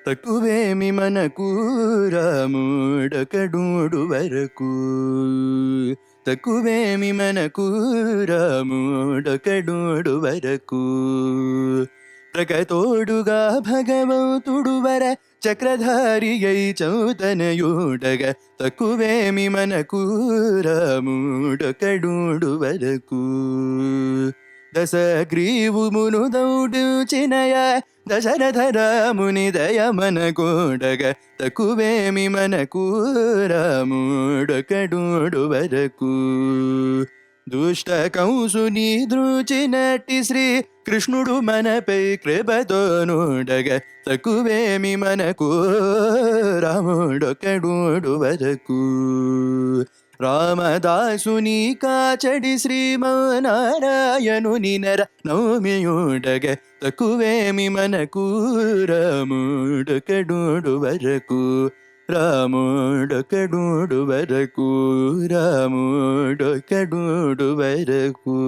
తక్కువేమి మనకు రాముడొకడూడు వరకు. తక్కువేమి మనకు రాముడొకడూడు వరకు. ప్రకతోడుగా భగవంతుడు వర చక్రధారి అయి చౌతనయుడగ. తక్కువేమి మనకు రాముడొకడూడు వరకు. దశగ్రీవుమును దౌడుచినయ దశరథ రాముని దయ మనకోడగ. తక్కువేమి మనకు రాముడొకడూడు వరకు. దుష్ట కంసుని దృచినట్టి శ్రీ కృష్ణుడు మనపై కృపతోనుడగ. తక్కువేమి మనకు రాముడొకడూడు వరకు. రామదాసుని కాచడి శ్రీమన్నారాయణుని నర నౌమియుడగ. తక్కువేమి మనకు రాముడొకడూడు వరకు. రాముడొకడూడు వరకు. రాముడొకడూడు వరకు.